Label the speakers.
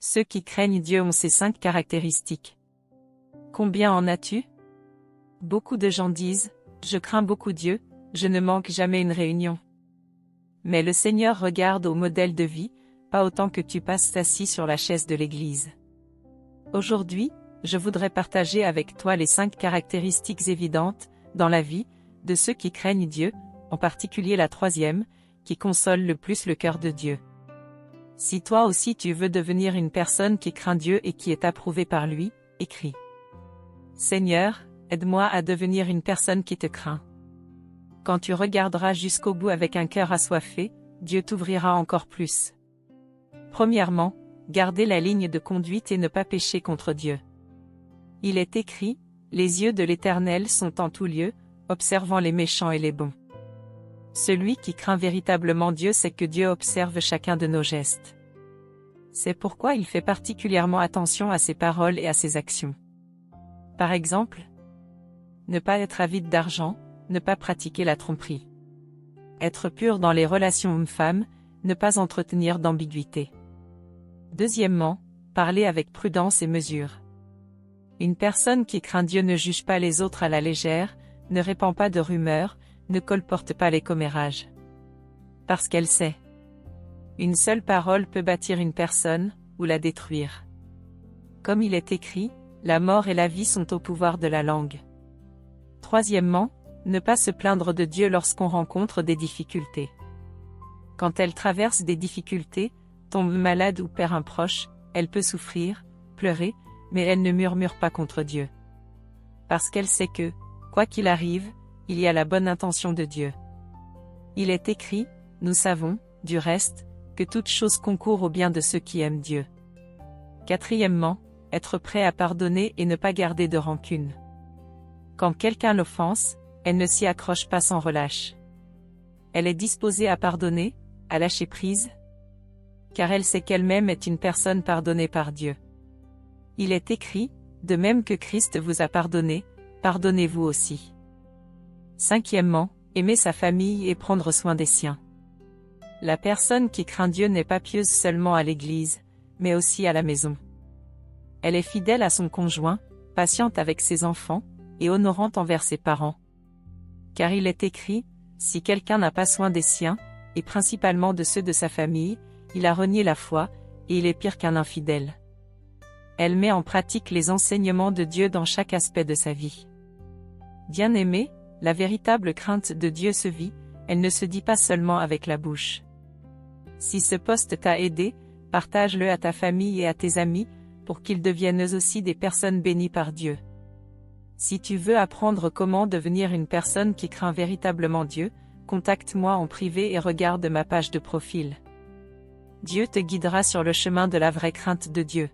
Speaker 1: Ceux qui craignent Dieu ont ces 5 caractéristiques. Combien en as-tu? Beaucoup de gens disent, je crains beaucoup Dieu, je ne manque jamais une réunion. Mais le Seigneur regarde au modèle de vie, pas autant que tu passes assis sur la chaise de l'église. Aujourd'hui, je voudrais partager avec toi les 5 caractéristiques évidentes, dans la vie, de ceux qui craignent Dieu, en particulier la 3e, qui console le plus le cœur de Dieu. Si toi aussi tu veux devenir une personne qui craint Dieu et qui est approuvée par lui, écris. Seigneur, aide-moi à devenir une personne qui te craint. Quand tu regarderas jusqu'au bout avec un cœur assoiffé, Dieu t'ouvrira encore plus. Premièrement, garder la ligne de conduite et ne pas pécher contre Dieu. Il est écrit, les yeux de l'Éternel sont en tout lieu, observant les méchants et les bons. Celui qui craint véritablement Dieu sait que Dieu observe chacun de nos gestes. C'est pourquoi il fait particulièrement attention à ses paroles et à ses actions. Par exemple, ne pas être avide d'argent, ne pas pratiquer la tromperie. Être pur dans les relations hommes-femmes, ne pas entretenir d'ambiguïté. Deuxièmement, parler avec prudence et mesure. Une personne qui craint Dieu ne juge pas les autres à la légère, ne répand pas de rumeurs, ne colporte pas les commérages. Parce qu'elle sait. Une seule parole peut bâtir une personne, ou la détruire. Comme il est écrit, la mort et la vie sont au pouvoir de la langue. Troisièmement, ne pas se plaindre de Dieu lorsqu'on rencontre des difficultés. Quand elle traverse des difficultés, tombe malade ou perd un proche, elle peut souffrir, pleurer, mais elle ne murmure pas contre Dieu. Parce qu'elle sait que, quoi qu'il arrive, il y a la bonne intention de Dieu. Il est écrit, nous savons, du reste, que toute chose concourt au bien de ceux qui aiment Dieu. Quatrièmement, être prêt à pardonner et ne pas garder de rancune. Quand quelqu'un l'offense, elle ne s'y accroche pas sans relâche. Elle est disposée à pardonner, à lâcher prise, car elle sait qu'elle-même est une personne pardonnée par Dieu. Il est écrit, de même que Christ vous a pardonné, pardonnez-vous aussi. Cinquièmement, aimer sa famille et prendre soin des siens. La personne qui craint Dieu n'est pas pieuse seulement à l'église, mais aussi à la maison. Elle est fidèle à son conjoint, patiente avec ses enfants, et honorante envers ses parents. Car il est écrit, si quelqu'un n'a pas soin des siens, et principalement de ceux de sa famille, il a renié la foi, et il est pire qu'un infidèle. Elle met en pratique les enseignements de Dieu dans chaque aspect de sa vie. Bien-aimé, la véritable crainte de Dieu se vit, elle ne se dit pas seulement avec la bouche. Si ce poste t'a aidé, partage-le à ta famille et à tes amis, pour qu'ils deviennent eux aussi des personnes bénies par Dieu. Si tu veux apprendre comment devenir une personne qui craint véritablement Dieu, contacte-moi en privé et regarde ma page de profil. Dieu te guidera sur le chemin de la vraie crainte de Dieu.